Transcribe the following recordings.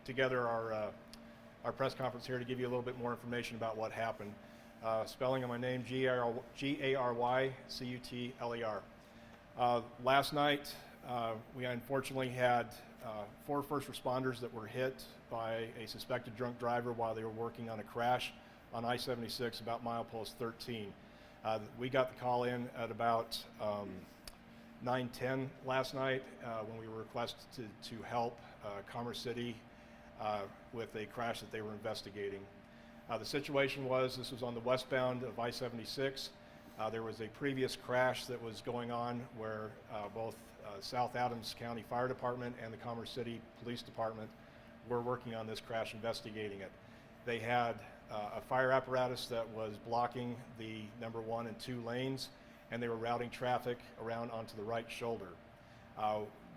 together our press conference here to give you a little bit more information about what happened. Spelling of my name, G-A-R-Y-C-U-T-L-E-R. Last night, we unfortunately had 4 first responders that were hit by a suspected drunk driver while they were working on a crash on I-76 about milepost 13. We got the call in at about 9:10 last night when we were requested to help Commerce City with a crash that they were investigating. The situation was, this was on the westbound of I-76. There was a previous crash that was going on where both South Adams County Fire Department and the Commerce City Police Department were working on this crash, investigating it. They had a fire apparatus that was blocking the number 1 and 2 lanes, and they were routing traffic around onto the right shoulder.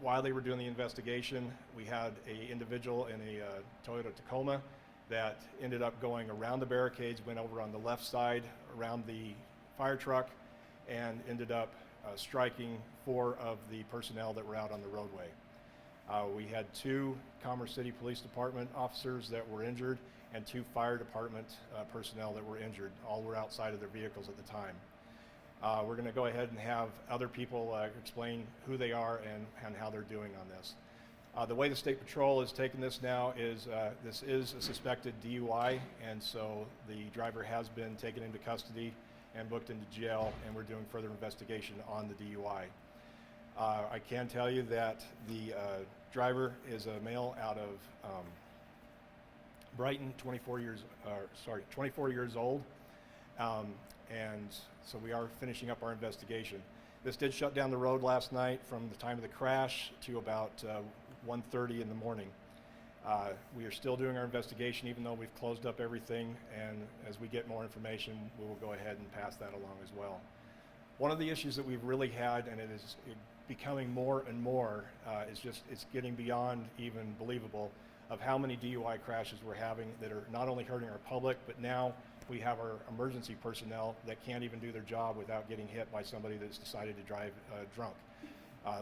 While they were doing the investigation, we had an individual in a Toyota Tacoma that ended up going around the barricades, went over on the left side around the fire truck, and ended up striking 4 of the personnel that were out on the roadway. We had 2 Commerce City Police Department officers that were injured and 2 fire department personnel that were injured. All were outside of their vehicles at the time. We're going to go ahead and have other people explain who they are and how they're doing on this. The way the State Patrol is taking this now is this is a suspected DUI, and so the driver has been taken into custody and booked into jail, and we're doing further investigation on the DUI. I can tell you that the driver is a male out of Brighton, 24 years old, and so we are finishing up our investigation. This did shut down the road last night from the time of the crash to about 1:30 in the morning. We are still doing our investigation even though we've closed up everything, and as we get more information, we will go ahead and pass that along as well. One of the issues that we've really had, and it is becoming more and more, it's getting beyond even believable of how many DUI crashes we're having that are not only hurting our public, but now we have our emergency personnel that can't even do their job without getting hit by somebody that's decided to drive drunk.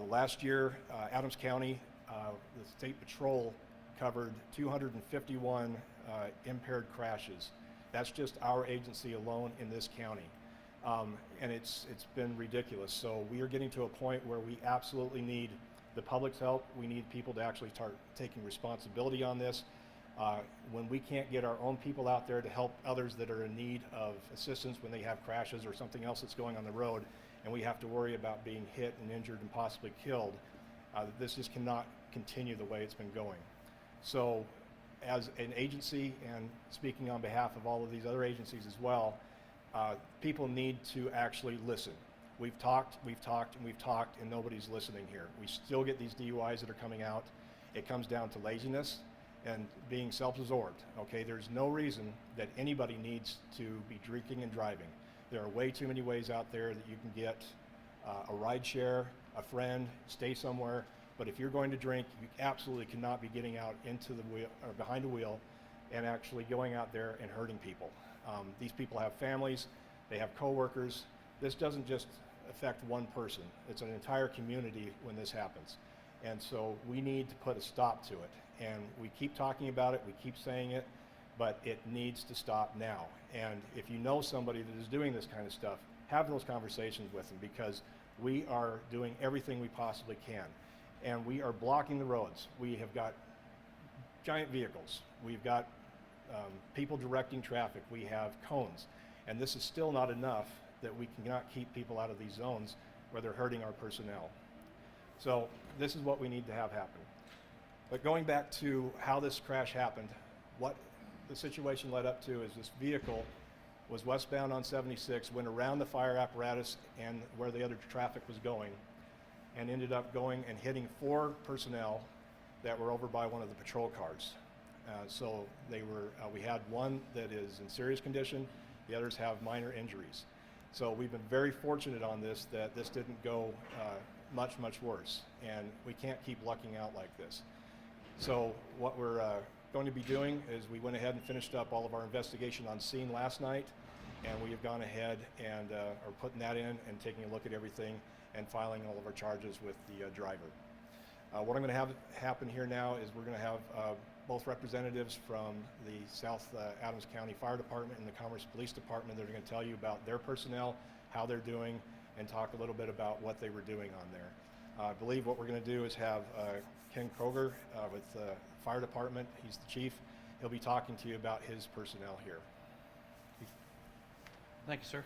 Last year, Adams County, the State Patrol covered 251 impaired crashes. That's just our agency alone in this county. And it's been ridiculous. So we are getting to a point where we absolutely need the public's help. We need people to actually start taking responsibility on this. When we can't get our own people out there to help others that are in need of assistance when they have crashes or something else that's going on the road, and we have to worry about being hit and injured and possibly killed, this just cannot continue the way it's been going. So as an agency, and speaking on behalf of all of these other agencies as well, people need to actually listen. We've talked, and nobody's listening here. We still get these DUIs that are coming out. It comes down to laziness and being self-absorbed, okay? There's no reason that anybody needs to be drinking and driving. There are way too many ways out there that you can get a ride share, a friend, stay somewhere, but if you're going to drink, you absolutely cannot be getting out into the wheel or behind a wheel and actually going out there and hurting people. These people have families, they have coworkers. This doesn't just affect one person. It's an entire community when this happens. And so we need to put a stop to it. And we keep talking about it, we keep saying it, but it needs to stop now. And if you know somebody that is doing this kind of stuff, have those conversations with them, because we are doing everything we possibly can. And we are blocking the roads. We have got giant vehicles. We've got people directing traffic. We have cones. And this is still not enough that we cannot keep people out of these zones where they're hurting our personnel. So this is what we need to have happen. But going back to how this crash happened, what the situation led up to is this vehicle was westbound on 76, went around the fire apparatus and where the other traffic was going, and ended up going and hitting 4 personnel that were over by one of the patrol cars. So they were, we had one that is in serious condition, the others have minor injuries. So we've been very fortunate on this, that this didn't go much worse, and we can't keep lucking out like this. So what we're going to be doing is we went ahead and finished up all of our investigation on scene last night, and we have gone ahead and are putting that in and taking a look at everything and filing all of our charges with the driver. What I'm going to have happen here now is we're going to have both representatives from the South Adams County Fire Department and the Commerce Police Department that are going to tell you about their personnel, how they're doing, and talk a little bit about what they were doing on there. I believe what we're going to do is have Ken Kroger with the Fire Department. He's the chief. He'll be talking to you about his personnel here. Thank you, sir.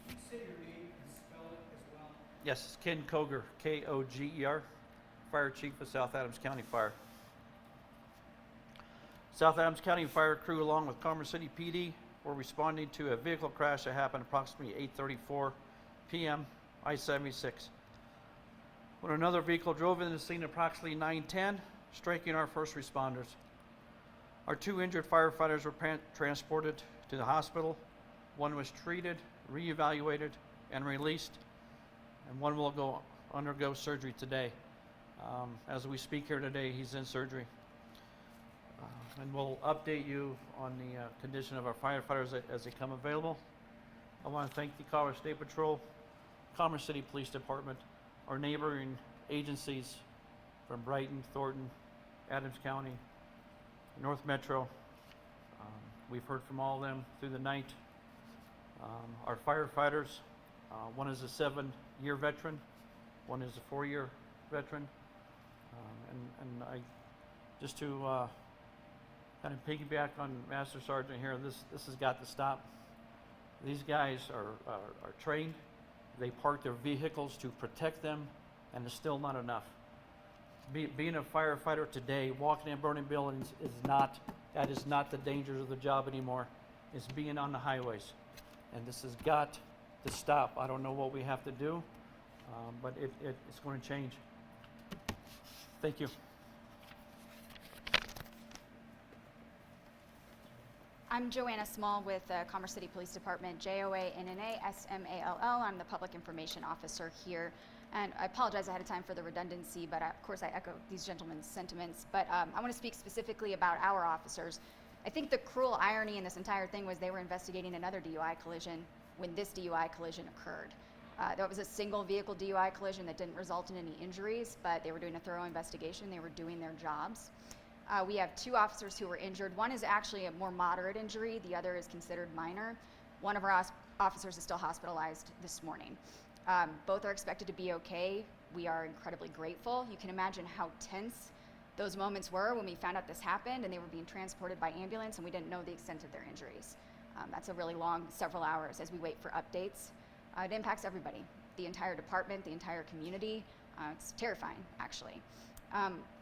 Can you say your name and spell it as well? Yes, it's Ken Kroger, K-O-G-E-R, Fire Chief of South Adams County Fire. South Adams County Fire crew, along with Commerce City PD, were responding to a vehicle crash that happened approximately 8:34 p.m. I-76. When another vehicle drove into the scene approximately 9:10, striking our first responders. Our 2 injured firefighters were transported to the hospital. 1 was treated, reevaluated, and released, and 1 will undergo surgery today. As we speak here today, he's in surgery. And we'll update you on the condition of our firefighters as they come available. I want to thank the Colorado State Patrol, Commerce City Police Department, our neighboring agencies from Brighton, Thornton, Adams County, North Metro. We've heard from all of them through the night. Our firefighters, 1 is a 7-year veteran, 1 is a 4-year veteran. And I, just to kind of piggyback on Master Sergeant here, this has got to stop. These guys are trained. They park their vehicles to protect them, and it's still not enough. Being a firefighter today, walking in burning buildings that is not the dangers of the job anymore. It's being on the highways. And this has got to stop. I don't know what we have to do, but it's going to change. Thank you. I'm Joanna Small with Commerce City Police Department, JOANNA-SMALL. I'm the Public Information Officer here. And I apologize ahead of time for the redundancy, but of course I echo these gentlemen's sentiments. But I want to speak specifically about our officers. I think the cruel irony in this entire thing was they were investigating another DUI collision when this DUI collision occurred. That was a single vehicle DUI collision that didn't result in any injuries, but they were doing a thorough investigation. They were doing their jobs. We have 2 officers who were injured. 1 is actually a more moderate injury. The other is considered minor. 1 of our officers is still hospitalized this morning. Both are expected to be okay. We are incredibly grateful. You can imagine how tense those moments were when we found out this happened and they were being transported by ambulance and we didn't know the extent of their injuries. That's a really long several hours as we wait for updates. It impacts everybody, the entire department, the entire community. It's terrifying, actually.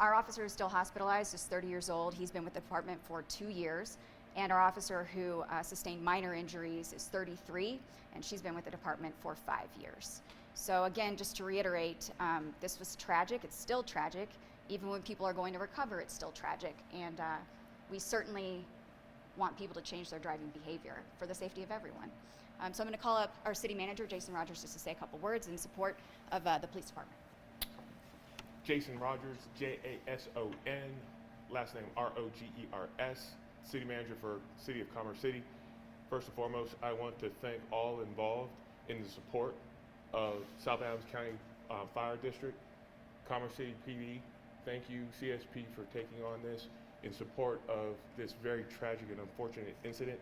Our officer is still hospitalized, is 30 years old. He's been with the department for 2 years. And our officer who sustained minor injuries is 33, and she's been with the department for 5 years. So again, just to reiterate, this was tragic. It's still tragic. Even when people are going to recover, it's still tragic. And we certainly want people to change their driving behavior for the safety of everyone. So I'm going to call up our city manager, Jason Rogers, just to say a couple words in support of the police department. Jason Rogers, J-A-S-O-N, last name R-O-G-E-R-S, City Manager for City of Commerce City. First and foremost, I want to thank all involved in the support of South Adams County Fire District, Commerce City PD. Thank you, CSP, for taking on this in support of this very tragic and unfortunate incident.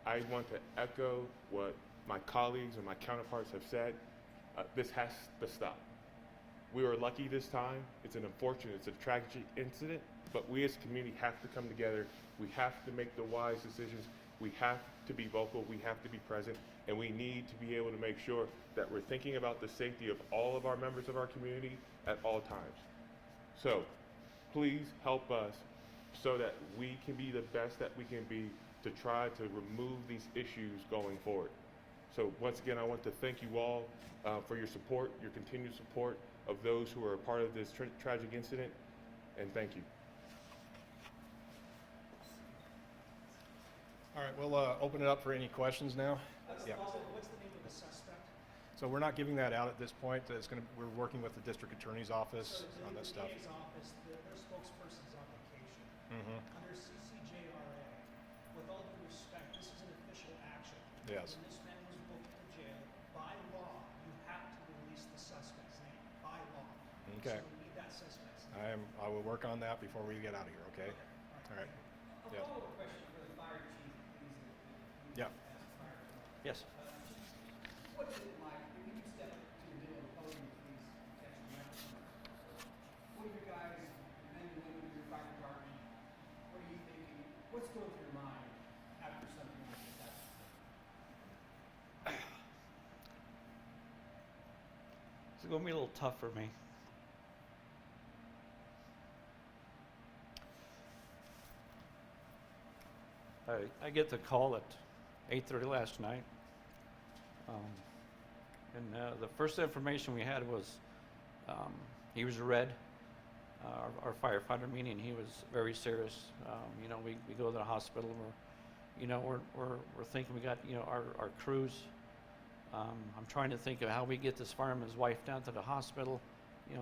I want to echo what my colleagues and my counterparts have said. This has to stop. We were lucky this time. It's a tragic incident, but we as a community have to come together. We have to make the wise decisions. We have to be vocal. We have to be present, and we need to be able to make sure that we're thinking about the safety of all of our members of our community at all times. So please help us so that we can be the best that we can be to try to remove these issues going forward. So once again, I want to thank you all for your support, your continued support of those who are a part of this tragic incident, and thank you. All right, we'll open it up for any questions now. What's the name of the suspect? So we're not giving that out at this point. We're working with the district attorney's office on that stuff. DA's office, their spokesperson's on vacation. Mm-hmm. Under CCJRA, with all due respect, this is an official action. Yes. When this man was booked to jail, by law, you have to release the suspect's name, by law. Okay. So we need that suspect's name. I will work on that before we get out of here, okay? All right. A Yes. follow-up question for the fire chief, please. Yeah. As a fire chief. Yes. What's it like when you step up to the middle of the podium, please, catch the microphone? What are your guys, men and women in your fire department, what are you thinking? What's going through your mind after something like this happens? It's going to be a little tough for me. I get the call at 8:30 last night. The first information we had was he was red. Our firefighter, meaning he was very serious. We go to the hospital. We're thinking we got our crews. I'm trying to think of how we get this fireman's wife down to the hospital.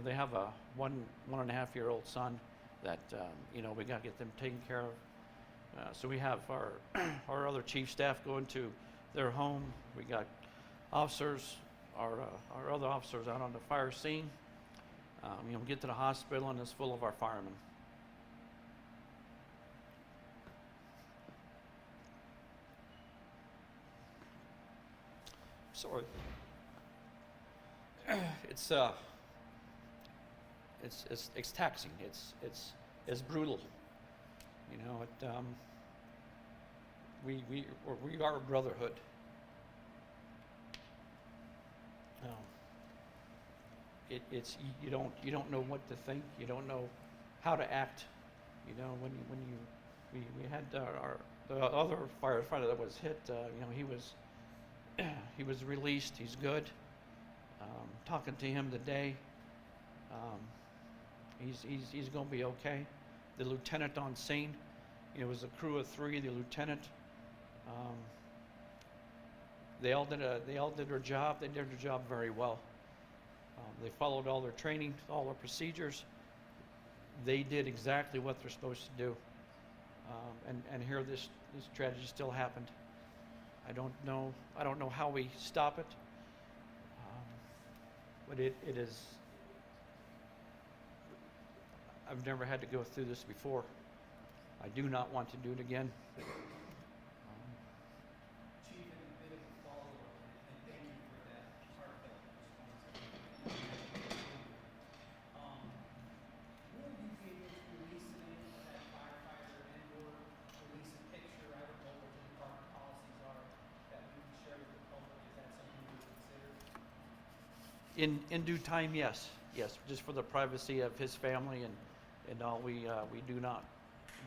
They have a 1.5-year-old son that we got to get them taken care of. So we have our other chief staff going to their home. We got officers, our other officers out on the fire scene. Get to the hospital and it's full of our firemen. Sorry. It's taxing. It's brutal. We are a brotherhood. It's you don't know what to think. You don't know how to act. We had the other firefighter that was hit. He was released. He's good. Talking to him today. He's going to be okay. The lieutenant on scene. It was a crew of 3. The lieutenant. They all did their job. They did their job very well. They followed all their training, all their procedures. They did exactly what they're supposed to do. And here this tragedy still happened. I don't know how we stop it. But it is. I've never had to go through this before. I do not want to do it again. Chief, and a bit of a follow-up, and thank you for that heartfelt response. Will you be able to release the name of that firefighter and/or release a picture? I don't know what the department policies are that we can share with the public. Is that something you would consider? In due time, yes, just for the privacy of his family and all. We do not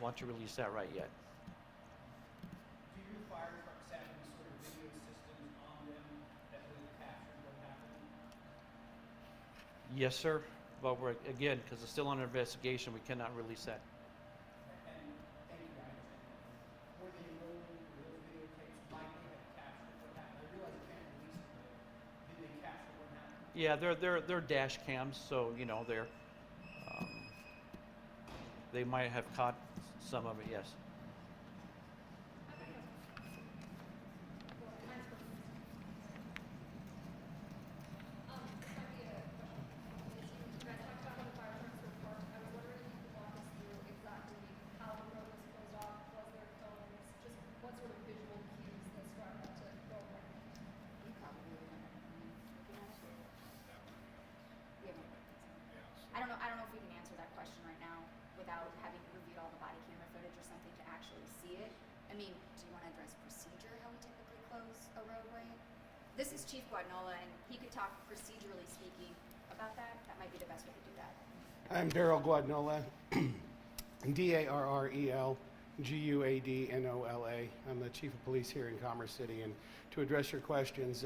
want to release that right yet. Do your fire trucks have any sort of video systems on them that would capture what happened? Yes, sir. But again, because it's still under investigation, we cannot release that. And thank you, I understand. Were they rolling, were those videotapes likely have captured what happened? I realize you can't release it, but did they capture what happened? Yeah, they're dash cams, so they might have caught some of it. Yes. You probably remember looking at it. We haven't looked at it. I don't know if we can answer that question right now without having reviewed all the body camera footage or something to actually see it. I mean, do you want to address procedure, how we typically close a roadway? This is Chief Guadnola, and he could talk procedurally speaking about that. That might be the best way to do that. I'm Darrell Guadnola, DARREL GUADNOLA. I'm the Chief of Police here in Commerce City. And to address your questions,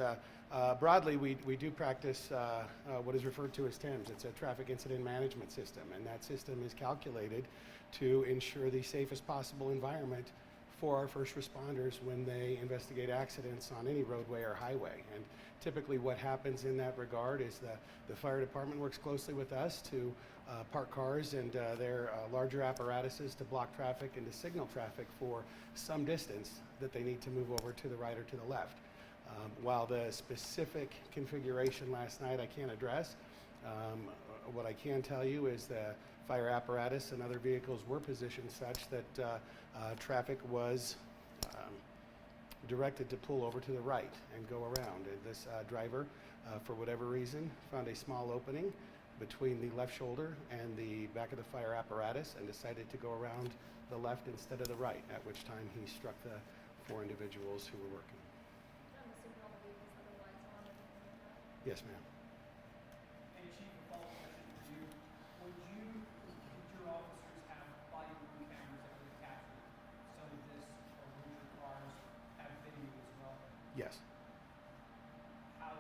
broadly, we do practice what is referred to as TIMS. It's a traffic incident management system, and that system is calculated to ensure the safest possible environment for our first responders when they investigate accidents on any roadway or highway. And typically what happens in that regard is the fire department works closely with us to park cars and their larger apparatuses to block traffic and to signal traffic for some distance that they need to move over to the right or to the left. While the specific configuration last night I can't address, what I can tell you is the fire apparatus and other vehicles were positioned such that traffic was directed to pull over to the right and go around. And this driver, for whatever reason, found a small opening between the left shoulder and the back of the fire apparatus and decided to go around the left instead of the right, at which time he struck the 4 individuals who were working. Yes, ma'am. And Chief, a follow-up question for you. Would your officers have body worn cameras that would capture some of this, or would your cars have video as well? Yes. I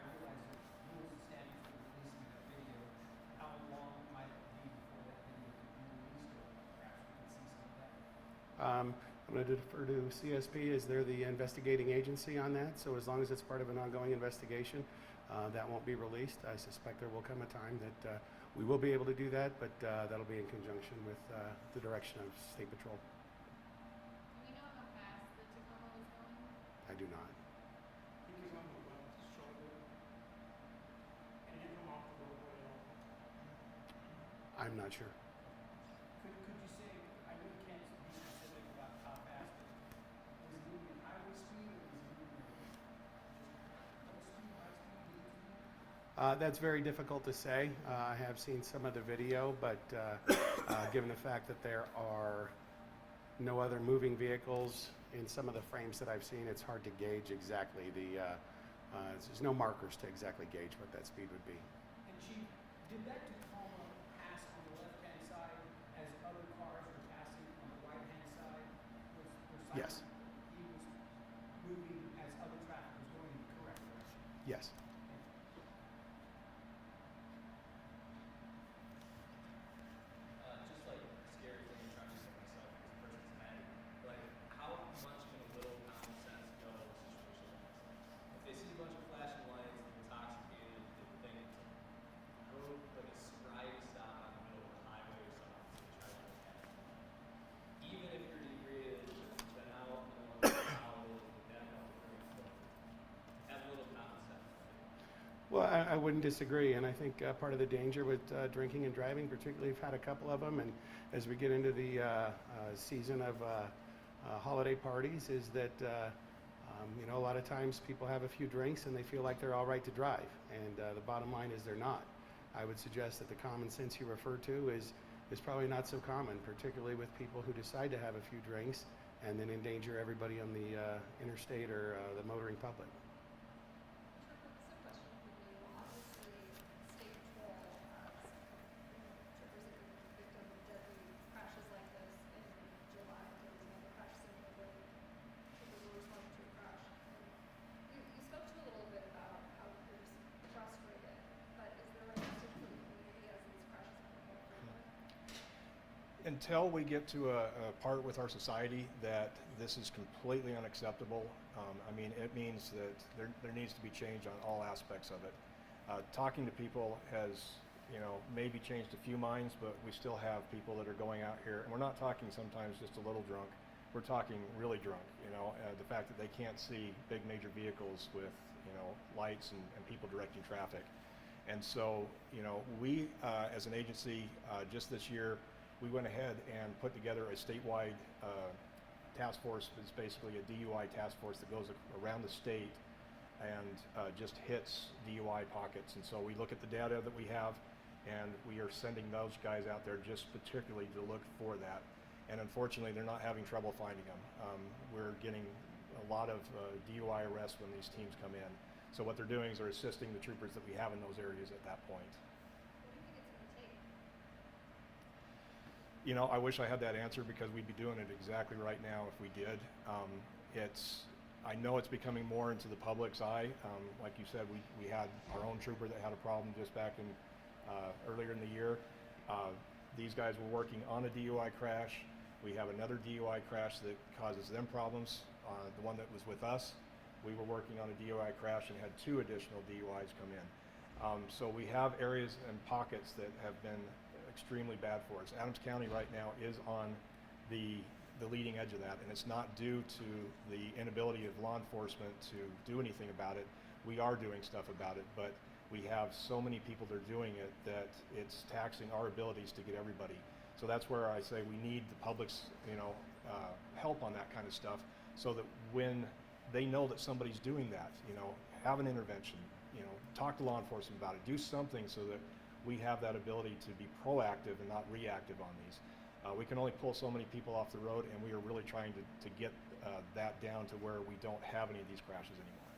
realize there's rules and standards for releasing that video. How long might it be before that video could be released, or perhaps we could see some of that? I'm going to defer to CSP as they're the investigating agency on that. So as long as it's part of an ongoing investigation, that won't be released. I suspect there will come a time that we will be able to do that, but that'll be in conjunction with the direction of State Patrol. Do we know how fast the Tacoma was going? I do not. He was on the left shoulder, and it didn't come off the roadway at all. I'm not sure. Could you say, I know you can't be specific about how fast, but was he moving at highway speed, or was he moving at just low speed, high speed, medium speed? That's very difficult to say. I have seen some of the video, but given the fact that there are no other moving vehicles in some of the frames that I've seen, it's hard to gauge exactly there's no markers to exactly gauge what that speed would be. And Chief, did that Tacoma pass on the left-hand side as other cars were passing on the right-hand side? Yes. He was moving as other traffic was going in the correct direction? Yes. Just like scary thing, I'm trying to say myself, this person's mad. Like, how much can a little common sense go in a situation like this? If they see a bunch of flashing lights, they're intoxicated, they think it's a road, like a sobriety stop on the middle of the highway or something, so they try to look at it. Even if you're inebriated, been out, alcohol, that don't bring it. Have a little common sense, right? Well, I wouldn't disagree, and I think part of the danger with drinking and driving, particularly we've had a couple of them, and as we get into the season of holiday parties, is that a lot of times people have a few drinks and they feel like they're all right to drive, and the bottom line is they're not. I would suggest that the common sense you refer to is probably not so common, particularly with people who decide to have a few drinks and then endanger everybody on the interstate or the motoring public. Sure, this is a question for you. Obviously, State Patrol troopers have been victim of deadly crashes like this in July. There was another crash similarly. Troopers were responding to a crash. And you spoke to a little bit about how you're frustrated, but is there a message for the community as these crashes become more frequent? Until we get to a part with our society that this is completely unacceptable, it means that there needs to be change on all aspects of it. Talking to people has, maybe changed a few minds, but we still have people that are going out here, and we're not talking sometimes just a little drunk. We're talking really drunk, the fact that they can't see big major vehicles with, lights and people directing traffic. And so, we, as an agency, just this year, we went ahead and put together a statewide task force. It's basically a DUI task force that goes around the state and just hits DUI pockets. And so we look at the data that we have, and we are sending those guys out there just particularly to look for that. And unfortunately, they're not having trouble finding them. We're getting a lot of DUI arrests when these teams come in. So what they're doing is they're assisting the troopers that we have in those areas at that point. What do you think it's going to take? I wish I had that answer because we'd be doing it exactly right now if we did. I know it's becoming more into the public's eye. Like you said, we had our own trooper that had a problem just back in earlier in the year. These guys were working on a DUI crash. We have another DUI crash that causes them problems. The one that was with us, we were working on a DUI crash and had 2 additional DUIs come in. So we have areas and pockets that have been extremely bad for us. Adams County right now is on the leading edge of that, and it's not due to the inability of law enforcement to do anything about it. We are doing stuff about it, but we have so many people that are doing it that it's taxing our abilities to get everybody. So that's where I say we need the public's, help on that kind of stuff, so that when they know that somebody's doing that, have an intervention, talk to law enforcement about it, do something so that we have that ability to be proactive and not reactive on these. We can only pull so many people off the road, and we are really trying to get that down to where we don't have any of these crashes anymore.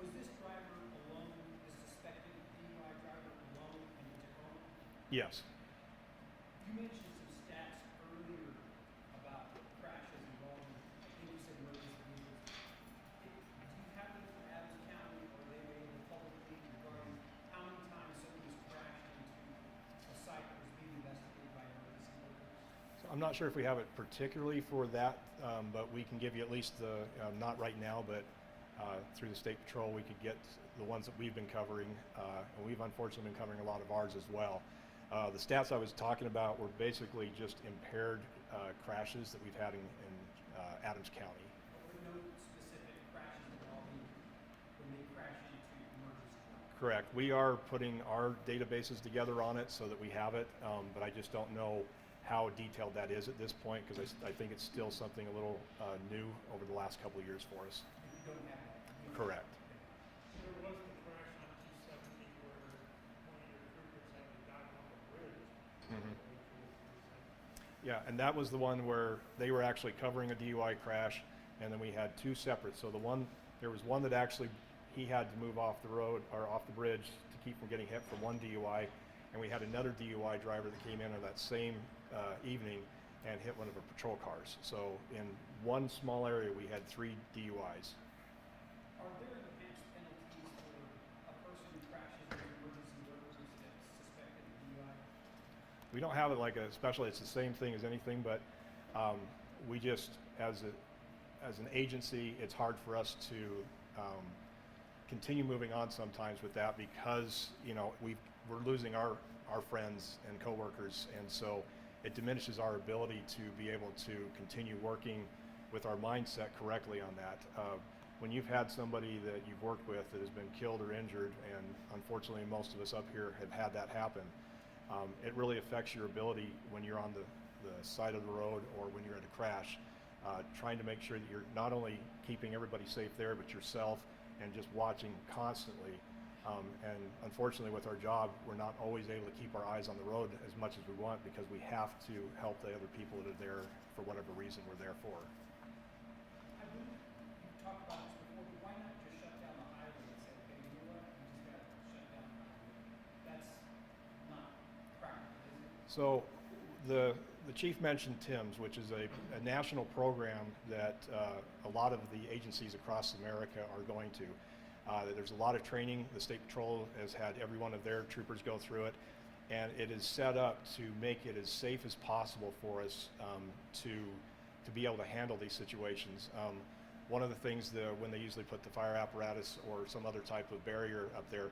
Was this driver alone, this suspected DUI driver alone in the Tacoma? Yes. You mentioned some stats earlier about crashes involving, I think you said emergency vehicles. Do you have any for Adams County, or are they available publicly regarding how many times somebody's crashed into a site that was being investigated by emergency vehicles? So I'm not sure if we have it particularly for that, but we can give you at least the, not right now, but through the State Patrol, we could get the ones that we've been covering, and we've unfortunately been covering a lot of ours as well. The stats I was talking about were basically just impaired crashes that we've had in Adams County. But no specific crashes involving when they crash into emergency vehicles? Correct. We are putting our databases together on it so that we have it, but I just don't know how detailed that is at this point, because I think it's still something a little new over the last couple of years for us. You don't have that? Correct. There was the crash on 270 where one of your troopers had to dive on the bridge. Yeah, and that was the one where they were actually covering a DUI crash, and then we had two separate. So there was one that actually he had to move off the road or off the bridge to keep from getting hit for one DUI, and we had another DUI driver that came in on that same evening and hit one of our patrol cars. So in one small area, we had 3 DUIs. Are there enhanced penalties for a person who crashes with emergency workers that's suspected of DUI? We don't have it like especially it's the same thing as anything, but we just, as an agency, it's hard for us to continue moving on sometimes with that, because we're losing our friends and coworkers, and so it diminishes our ability to be able to continue working with our mindset correctly on that. When you've had somebody that you've worked with that has been killed or injured, and unfortunately most of us up here have had that happen, it really affects your ability when you're on the side of the road or when you're in a crash, trying to make sure that you're not only keeping everybody safe there, but yourself, and just watching constantly. And unfortunately with our job, we're not always able to keep our eyes on the road as much as we want, because we have to help the other people that are there for whatever reason we're there for. I believe you've talked about this before, but why not just shut down the highway and say, okay, you know what, we just gotta shut down the highway? That's not practical, is it? So the chief mentioned TIMS, which is a national program that a lot of the agencies across America are going to. There's a lot of training. The State Patrol has had every one of their troopers go through it, and it is set up to make it as safe as possible for us to be able to handle these situations. One of the things when they usually put the fire apparatus or some other type of barrier up there,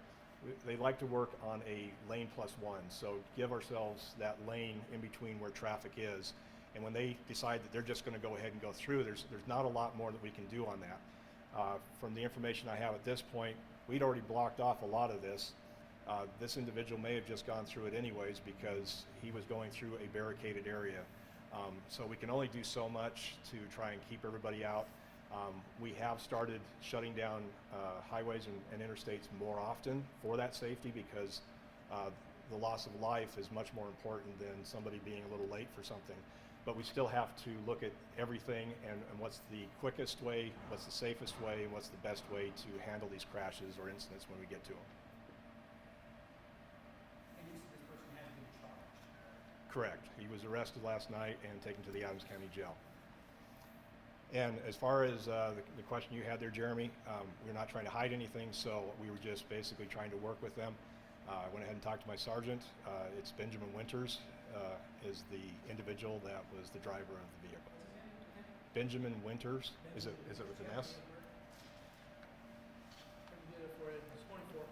they like to work on a lane +1, so give ourselves that lane in between where traffic is. And when they decide that they're just going to go ahead and go through, there's not a lot more that we can do on that. From the information I have at this point, we'd already blocked off a lot of this. This individual may have just gone through it anyways because he was going through a barricaded area. So we can only do so much to try and keep everybody out. We have started shutting down highways and interstates more often for that safety, because the loss of life is much more important than somebody being a little late for something. But we still have to look at everything and what's the quickest way, what's the safest way, and what's the best way to handle these crashes or incidents when we get to them. And you said this person has been charged. Correct. He was arrested last night and taken to the Adams County Jail. And as far as the question you had there, Jeremy, we're not trying to hide anything, so we were just basically trying to work with them. I went ahead and talked to my sergeant. It's Benjamin Winters is the individual that was the driver of the vehicle. Benjamin Winters. Is it with an S? I can get it for you. It's 24.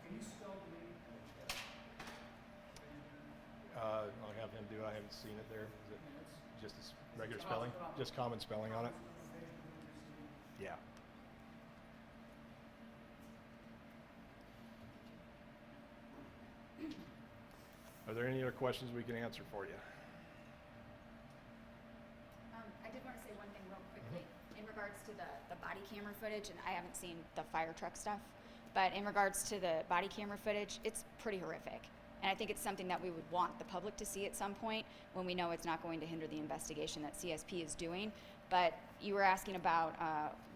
Can you spell the name? I'll have him do it. I haven't seen it there. Is it just regular spelling? Just common spelling on it? Yeah. there any other questions we can answer for you? I did want to say one thing real quickly in regards to the body camera footage, and I haven't seen the fire truck stuff, but in regards to the body camera footage, it's pretty horrific. And I think it's something that we would want the public to see at some point when we know it's not going to hinder the investigation that CSP is doing. But you were asking about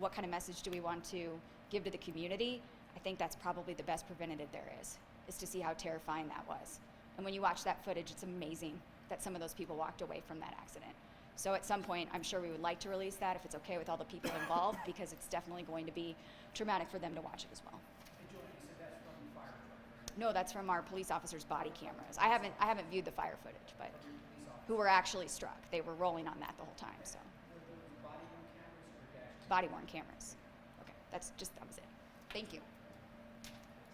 what kind of message do we want to give to the community. I think that's probably the best preventative there is to see how terrifying that was. And when you watch that footage, it's amazing that some of those people walked away from that accident. So at some point, I'm sure we would like to release that if it's okay with all the people involved, because it's definitely going to be traumatic for them to watch it as well. Hey, Joanne, you said that's from the fire truck, right? No, that's from our police officers' body cameras. I haven't viewed the fire footage, but Your police officer. who were actually struck. They were rolling on that the whole time. So Were those body worn cameras or dash cam? body worn cameras. Okay, that was it. Thank you.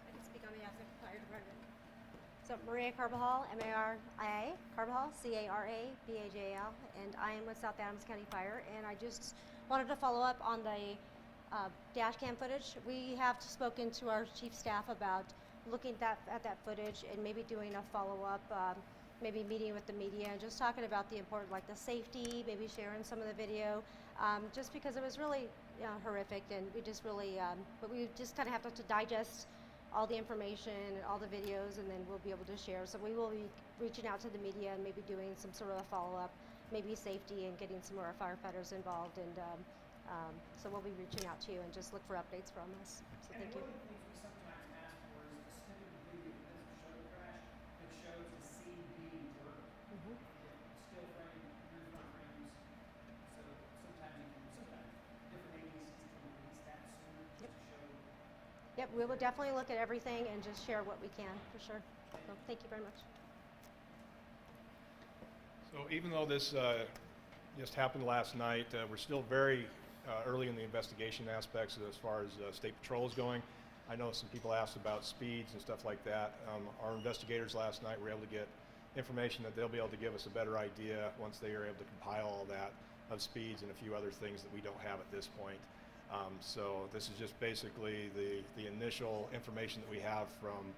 I can speak on behalf of the fire department. So Maria Carbajal, M-A-R-I-A, Carbajal, C-A-R-A-B-A-J-A-L, and I am with South Adams County Fire, and I just wanted to follow up on the dash cam footage. We have spoken to our chief staff about looking at that footage and maybe doing a follow-up, maybe meeting with the media and just talking about the important, like the safety, maybe sharing some of the video, just because it was really horrific, and we just really, but we just kind of have to digest all the information and all the videos, and then we'll be able to share. So we will be reaching out to the media and maybe doing some sort of a follow-up, maybe safety and getting some more firefighters involved. And so we'll be reaching out to you and just look for updates from us. So And thank you. one of the things we sometimes ask for is a snippet of video that doesn't show the crash, that shows the scene being worked. Mhm. Still frame, rear front frames. So sometimes different agencies can release that sooner just to show. Yep, we will definitely look at everything and just share what we can, for sure. So thank you very much. So even though this just happened last night, we're still very early in the investigation aspects as far as state patrol is going. I know some people asked about speeds and stuff like that. Our investigators last night were able to get information that they'll be able to give us a better idea once they are able to compile all that of speeds and a few other things that we don't have at this point. So this is just basically the initial information that we have from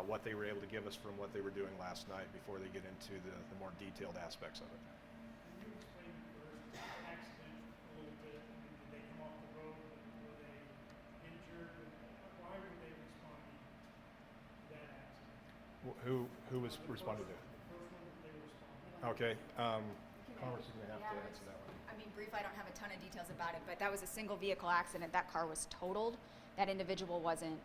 what they were able to give us from what they were doing last night before they get into the more detailed aspects of it. Can you explain first the accident a little bit? I mean, did they come off the road? Were they injured? Why were they responding to that accident? Who was responding to it? The first one that they were responding. Okay, Congress is going to have to answer that one. I mean, brief, I don't have a ton of details about it, but that was a single vehicle accident. That car was totaled. That individual wasn't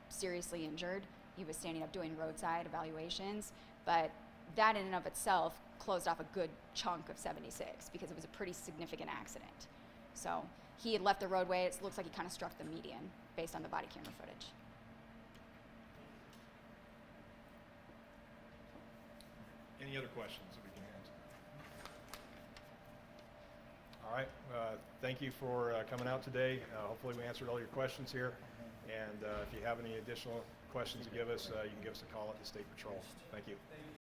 seriously injured. He was standing up doing roadside evaluations, but that in and of itself closed off a good chunk of 76 because it was a pretty significant accident. So he had left the roadway. It looks like he kind of struck the median based on the body camera footage. Any other questions that we can answer? All right, thank you for coming out today. Hopefully we answered all your questions here. And if you have any additional questions to give us, you can give us a call at the State Patrol. Thank you.